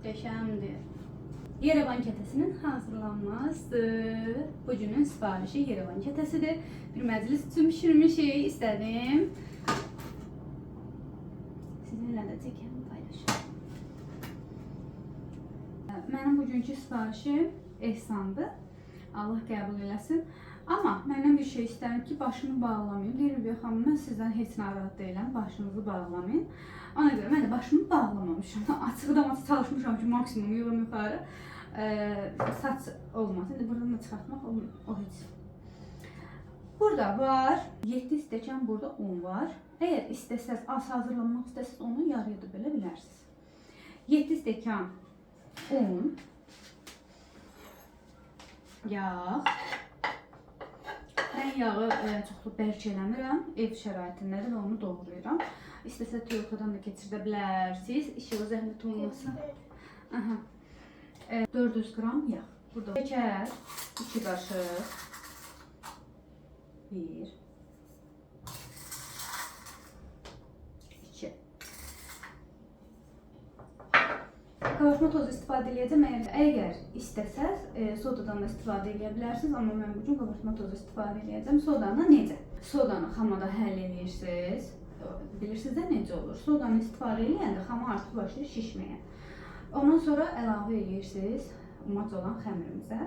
Muhteşemdir. Yerevan kətəsinin hazırlanması. Bugünün sifarişi Yerevan kətəsidir. Bir məclis üçün pişirmişik. İstədim sizinlə də çəkəm, paylaşım. Mənim bugünkü sifarişim ehsandır. Allah qəbul eləsin. Amma məndən bir şey istəyirəm ki, başımı bağlamayın. Deyirəm ki, xanım, mən sizdən heç narahat deyiləm, başınızı bağlamayın. Ona görə mən də başımı bağlamamışam. Açıqdan çalışmışam ki, maksimum yığım yuxarı saç olmasın. İndi buradan da çıxartmaq o heç. Burada var 7 stəkan, burada 10 var. Əgər istəsəz, az hazırlanmaq istəsəz onu yarıya da bölə bilərsiniz. 7 stəkan un, yağ. Mən yağı çoxlu bərk eləmirəm, ev şəraitindədir və onu doğrayıram. İstəsəz tiyolkadan da keçirdə bilərsiniz, işığı zəhmət olmasın. 400 qram yağ. Burada şəkər, 2 qaşıq, 1, 2. Qabartma tozu istifadə edəcəm. Əgər istəsəz sodadan da istifadə edə bilərsiniz, amma mən bugün qabartma tozu istifadə edəcəm. Sodanı necə? Sodanı xamada həll edirsiniz. Bilirsiniz də necə olur? Sodanı istifadə edəndə xama artıq başlayır şişməyə. Ondan sonra əlavə edirsiniz umac olan xəmirimizə.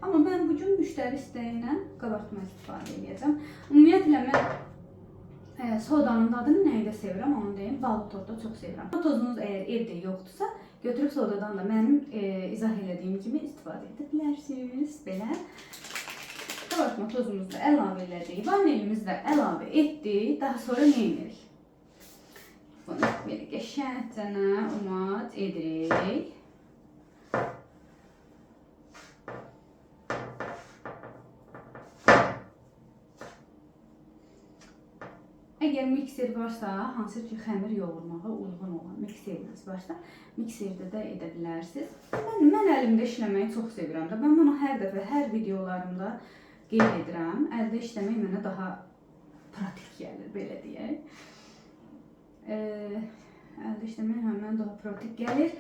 Amma mən bugün müştəri istəyi ilə qabartma istifadə edəcəm. Ümumiyyətlə mən sodanın dadını nəyi də sevirəm, onu deyim, balı tortu çox sevirəm. Tozunuz əgər evdə yoxdursa, götürüb sodadan da mənim izah elədiyim kimi istifadə edə bilərsiniz. Belə. Qabartma tozumuzu da əlavə elədik, vanilimizi də əlavə etdik. Daha sonra nə edirik? Bunu belə qəşəngcənə umac edirik. Əgər mikser varsa, hansı ki xəmir yoğurmağa uyğun olan mikseriniz varsa, mikserdə də edə bilərsiniz. Mən əlimdə işləməyi çox sevirəm də. Mən bunu hər dəfə, hər videolarımda qeyd edirəm. Əldə işləmək mənə daha pratik gəlir, belə deyək. Əldə işləmək mənə daha pratik gəlir.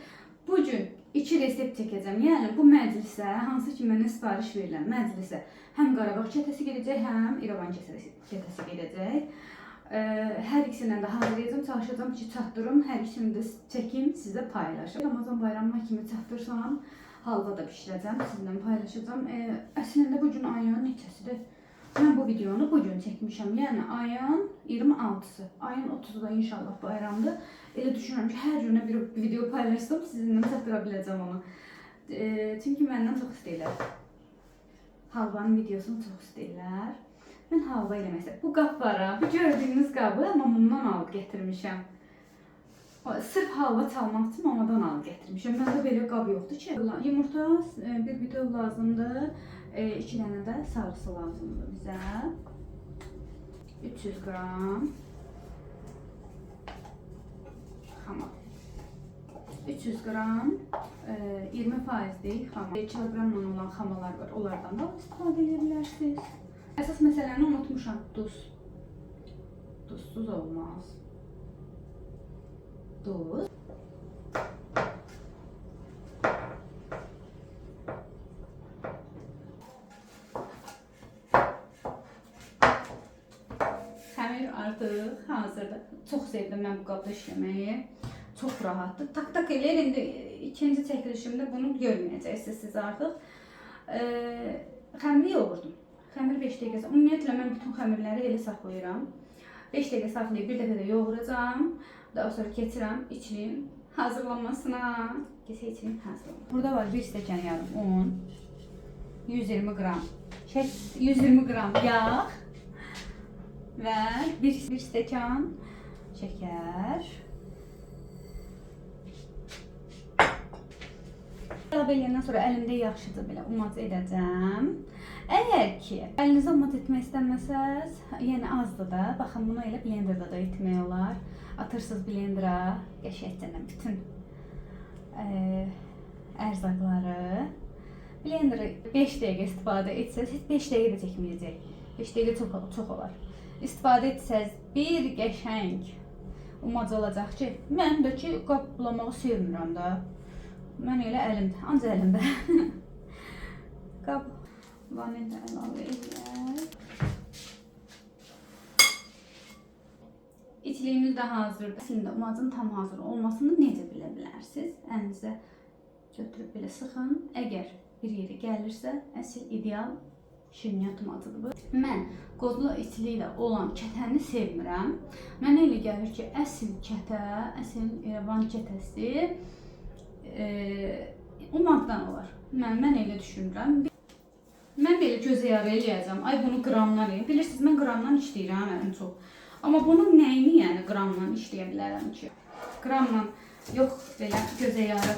Bugün 2 resept çəkəcəm. Yəni bu məclisə, hansı ki mənə sifariş verilən məclisə həm Qarabağ kətəsi gedəcək, həm İrəvan kətəsi gedəcək. Hər ikisindən də hazırlayacağım, çalışacağım ki, çatdırım, hər ikisini də çəkim, sizə paylaşım. Ramazan bayramına kimi çatdırsam, halva da bişirəcəm, sizinlə paylaşacağım. Əslində bugün ayın neçəsidir? Mən bu videonu bugün çəkmişəm, yəni ayın 26-sı. Ayın 30-u da inşallah bayramdır. Elə düşünürəm ki, hər günə bir video paylaşsam, sizinlə çatdıra biləcəm onu. Çünki məndən çox istəyirlər. Halvanın videosunu çox istəyirlər. Mən halva eləmək. Bu qab var, bu gördüyünüz qabı mamamdan alıb gətirmişəm. Sırf halva çalmaq üçün mamadan alıb gətirmişəm. Məndə belə qab yoxdur ki. Yumurta bir bütöv lazımdır. 2 dənə də sarısı lazımdır bizə. 300 qram xamir. 300 qram 20%lik xamir. 2 kiloqramla olan xamalar var. Onlardan da istifadə edə bilərsiniz. Əsas məsələni unutmuşam. Duz. Duzsuz olmaz. Duz. Xəmir artıq hazırdır. Çox sevdim mən bu qabda işləməyi. Çox rahatdır. Tak eləyir. İndi ikinci çəkilişimdə bunu görməyəcəksiniz siz artıq. Xəmiri yoğurdum. Xəmir 5 dəqiqə. Ümumiyyətlə mən bütün xəmirləri elə saxlayıram. 5 dəqiqə saxlayıb bir dəfə də yoğuracağam. Daha sonra keçirəm içinin hazırlanmasına. Keçək içinin hazırlanmasına. Burada var 1 stəkan yarım un, 120 qram 120 qram yağ və 1 stəkan şəkər. Əlavə edəndən sonra əlimdə yaxşıca belə umac edəcəm. Əgər ki, əlinizə umac etmək istəməsəz, yəni azdır da, baxın bunu elə blenderda da etmək olar. Atırsınız blendera, qəşəngcə bütün ərzaqları. Blenderi 5 dəqiqə istifadə etsəz, 5 dəqiqə də çəkməyəcək. 5 dəqiqə çox olar. İstifadə etsəz bir qəşəng umac olacaq ki, mən də ki, qab bulamağı sevmirəm da. Mən elə əlimdə, ancaq əlimdə. Qab vanilya əlavə edək. İçliyimiz də hazırdır. Əslində umacın tam hazır olmasını necə bilə bilərsiniz? Əlinizə götürüb belə sıxın. Əgər bir yeri gəlirsə, əsl ideal şirniyyat umacıdır bu. Mən qozlu içliklə olan kətəni sevmirəm. Mənə elə gəlir ki, əsl kətə, əsl İrəvan kətəsi umacdan olar. Mən elə düşünürəm. Mən belə gözə yarı eləyəcəm. Ay bunu qramdan eləyim. Bilirsiniz, mən qramdan işləyirəm ən çox. Amma bunun nəyini yəni qramdan işləyə bilərəm ki? Qramla yox, belə gözə yarı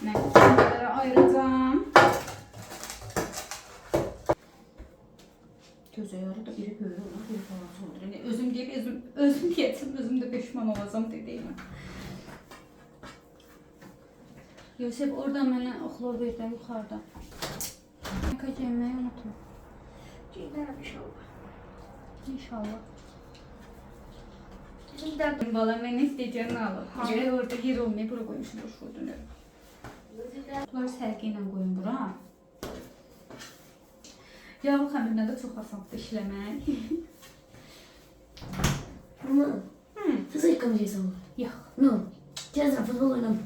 mən kəndlərə ayıracam. Gözə yarı da biri böyle olur, biri balaca olur. Yəni özüm deyib, özüm deyəcəm, özüm də peşman olacam dediyimə. Yosef oradan mənə oxlov ver də yuxarıda. Yaka geyməyi unutma. Giyinərəm inşallah. İnşallah. Bala mən istəyəcəyini alır. Hayır, orada yer olmayıb, bura qoymuşum, boş dönürüm. Bunları sərgi ilə qoyun bura. Yağlı xəmirlə də çox asandır işləmək. Ama nasıl yıkamayacağız ama? Yox. No. Cezra futbol oynam.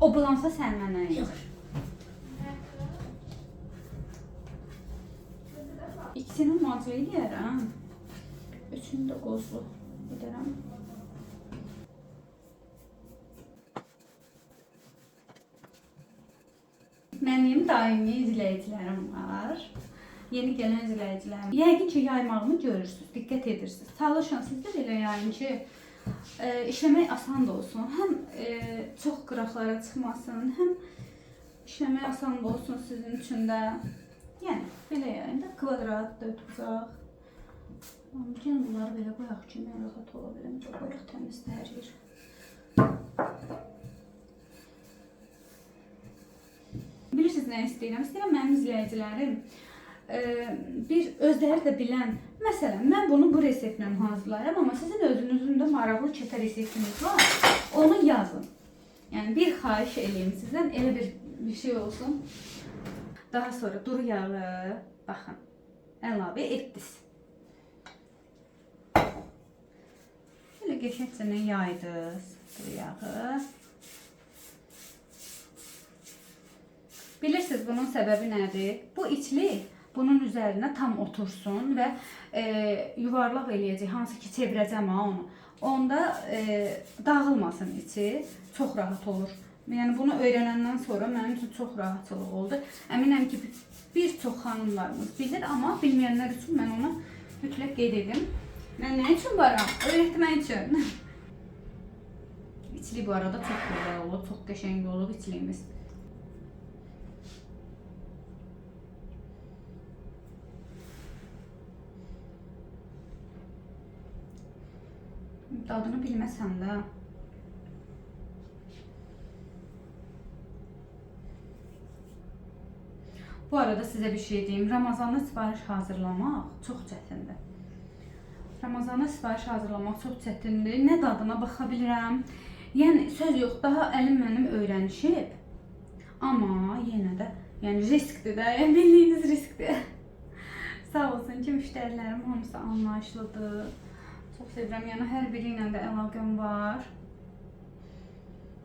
O bulansa sən mənə. Yok. İkisini macı eləyərəm. Üçünü də qozlu edərəm. Mənim daimi izləyicilərim var. Yeni gələn izləyicilərim. Yəqin ki, yaymağımı görürsünüz, diqqət edirsiniz. Çalışın, siz də belə yayın ki, işləmək asan da olsun. Həm çox qıraqlara çıxmasın, həm işləmək asan da olsun sizin üçün də. Yəni, belə yayın da kvadrat, dörtbucaq. Gəlin bunları belə qoyaq ki, mən rahat ola biləm. Qoyaq təmizdə hər yer. Bilirsiniz nə istəyirəm? İstəyirəm mənim izləyicilərim bir özləri də bilən, məsələn, mən bunu bu reseptlə hazırlayıram, amma sizin özünüzün də maraqlı kətə reseptiniz var, onu yazın. Yəni bir xahiş eləyim sizdən, elə bir şey olsun. Daha sonra duru yağı, baxın, əlavə etdiniz. Belə qəşəngcə yaydınız duru yağı. Bilirsiniz bunun səbəbi nədir? Bu içli bunun üzərinə tam otursun və yuvarlaq eləyəcək, hansı ki çevirəcəm onu. Onda dağılmasın içi, çox rahat olur. Yəni bunu öyrənəndən sonra mənim üçün çox rahatçılıq oldu. Əminəm ki bir çox xanımlarımız bilir, amma bilməyənlər üçün mən onu mütləq qeyd edim. Mən nə üçün varam? Öyrətmək üçün. İçli bu arada çox gözəl olub, çox qəşəng olub içliyimiz. Dadını bilməsən də. Bu arada sizə bir şey deyim. Ramazana sifariş hazırlamaq çox çətindir. Ramazana sifariş hazırlamaq çox çətindir. Nə dadına baxa bilirəm. Yəni söz yox, daha əlim mənim öyrənişib. Amma yenə də, yəni riskdir də, bildiyiniz riskdir. Sağ olsun ki, müştərilərim hamısı anlayışlıdır. Çox sevirəm, yəni hər biri ilə də əlaqəm var.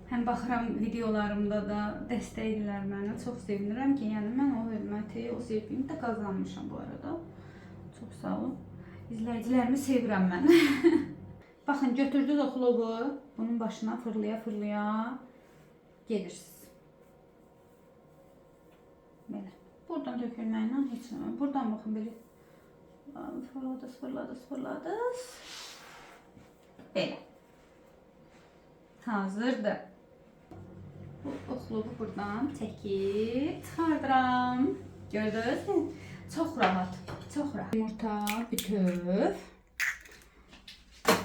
Həm baxıram videolarımda da dəstəkdirlər mənə. Çox sevinirəm ki, yəni mən o hörməti, o sevgini də qazanmışam bu arada. Çox sağ olun. İzləyicilərimi sevirəm mən. Baxın, götürdünüz o plovu, bunun başına fırlaya-fırlaya gedirsiniz. Belə. Buradan tökülməklə heç nə. Buradan baxın belə. Fırladınız. Belə. Hazırdır. Bu oxluğu buradan çəkib çıxardıram. Gördünüz mü? Çox rahat. Çox rahat. Yumurta, bütöv.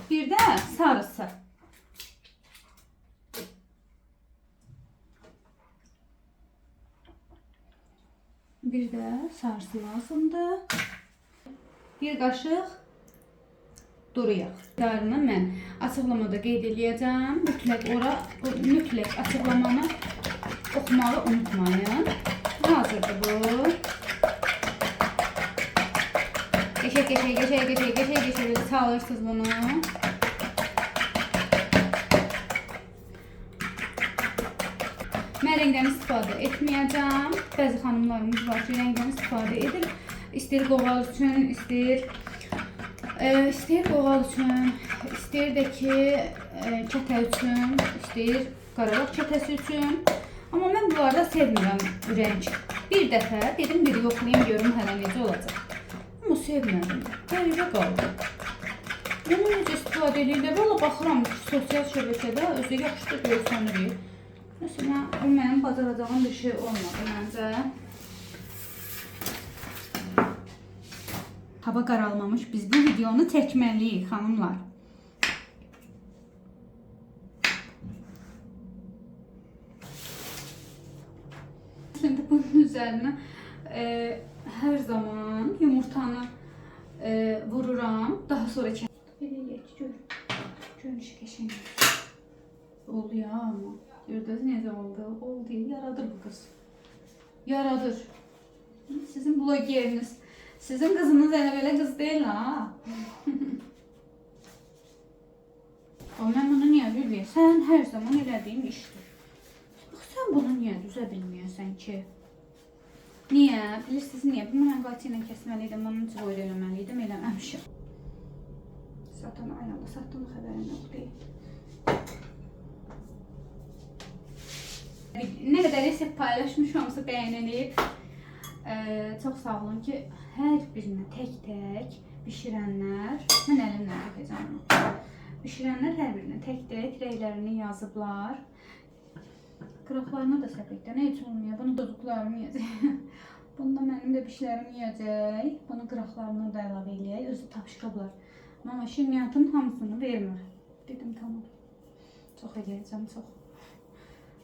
Bir də sarısı. Bir də sarısı lazımdır. Bir qaşıq duruyaq. Qarını mən açıqlamada qeyd eləyəcəm. Mütləq açıqlamanı oxumağı unutmayın. Hazırdır bu. Geçək çalırsınız bunu. Mən rəngdən istifadə etməyəcəm. Bəzi xanımlarımız var ki, rəngdən istifadə edir. İstəyir qoğal üçün, istəyir qoğal üçün, istəyir də ki, çətə üçün, istəyir Qarabağ çətəsi üçün. Amma mən bunlarda sevmirəm rəng. Bir dəfə dedim, bir yoxlayayım, görüm hələ necə olacaq. Amma sevmədim. Qəribə qaldı. Bunu necə istifadə edirlər? Valla baxıram, sosial şəbəkədə özü yaxşı da görsənir. Mesela o mənim bacaracağım bir şey olmadı məncə. Hava qaralmamış, biz bu videonu çəkməliyik xanımlar. Şimdi bunun üzərinə hər zaman yumurtanı vururam. Daha sonra görünüşü qəşəng oldu ya amma. Gördünüz necə oldu? Oldu, yaradır bu kız. Yaradır. Sizin blogeriniz. Sizin kızınız elə belə kız değil ha. Mən bunu niyə bilməyəm? Sən hər zaman elədiyin işdir. Bax, sən bunu niyə düzə bilməyəsən ki? Niyə? Bilirsiniz niyə? Bunu mən qatı ilə kəsməliydim, onun üçün boyda eləməliydim, eləməmişim. Satana ayağında, satana xəbərim yox deyil. Ne kadar resept paylaşmışamsa beğenilip çok sağ olun ki her birine tek pişirenler, ben elimle yapacağım. Pişirenler her birine tek reylerini yazıblar. Qıraqlarına da səpəkdə nə üçün olmuyor? Bunu doduklarım yiyəcək. Bunu da mənim də pişlərim yiyəcək. Bunu qıraqlarına da əlavə eləyək. Özü tapşırıblar. Amma şirniyyatın hamısını vermir. Dedim tamam. Çox eləyəcəm, çox.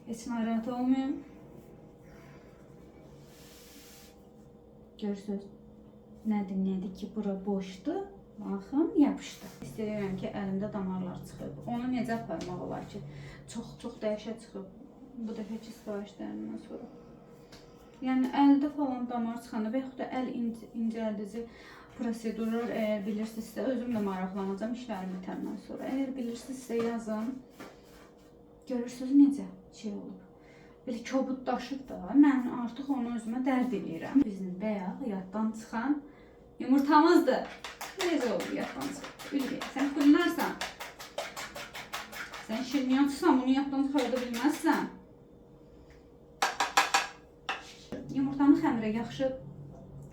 Heç narahat olmayın. Görürsünüz. Nədir ki, bura boşdur. Baxın, yapışdı. İstəyirəm ki, əlimdə damarlar çıxıb. Onu necə aparmaq olar ki, çox dəhşət çıxıb. Bu dəfəki sifarişlərindən sonra. Yəni, əldə falan damar çıxanda və yaxud da əl incəldici prosedurlar əgər bilirsinizsə, özüm də maraqlanacağım işlərim bitəndən sonra. Əgər bilirsinizsə, yazın. Görürsünüz necə şey olub. Belə kobuddaşıb da, mən artıq onu özümə dərd edirəm. Bizim bayaq yaddan çıxan yumurtamızdır. Necə oldu yaddan çıxıb? Ülgə, sən kullarsan. Sən şirniyyatçısan, bunu yaddan çıxarda bilməzsən. Yumurtanı xəmirə yaxşı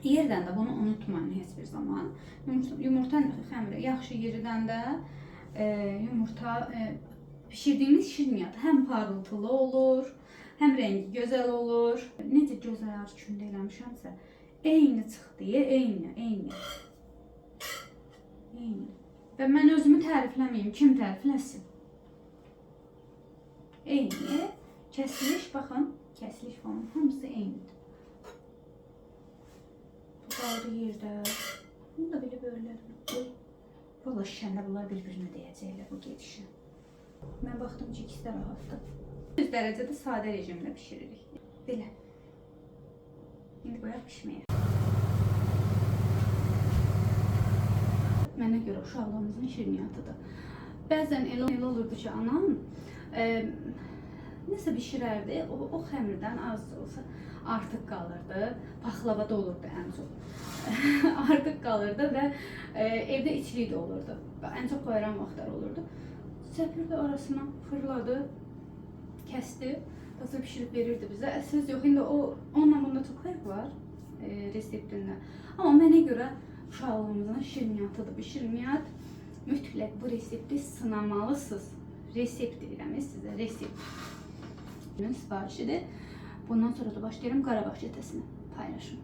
yerdən də bunu unutmayın heç bir zaman. Yumurta xəmirə yaxşı yerdən də yumurta pişirdiyimiz şirniyyat həm parıltılı olur, həm rəngi gözəl olur. Necə göz ayarı kündə eləmişəmsə, eyni çıxdı, eyni. Və mən özümü tərifləməyim, kim tərifləsin? Eyni, kəsiliş, baxın, kəsiliş falan, hamısı eynidir. Bu qaldı yerdə. Bunu da belə böyrələrim. Valla şişəndə bunlar bir-birinə deyəcəklər bu gedişi. Mən baxdım ki, ikisi də rahatdır. 100 dərəcədə sadə rejimlə pişiririk. Belə. İndi qoyaq pişməyə. Mənə görə uşaqlarımızın şirniyyatıdır. Bəzən elə olurdu ki, anam nəsə bişirərdi, o xəmirdən az olsa artıq qalırdı. Paxlavada olurdu ən çox. Artıq qalırdı və evdə içli də olurdu. Ən çox bayram vaxtları olurdu. Səpirdi arasına, fırladı, kəsdi, hazır pişirib verirdi bizə. Əsas yox, indi onunla bunda çox fərq var reseptində. Amma mənə görə uşaqlığımızın şirniyyatıdır. Bu şirniyyat mütləq bu resepti sınamalısınız. Resept deyirəm sizə, resept. Sifarişidir. Bundan sonra da başlayırım Qarabağ çetəsini paylaşım.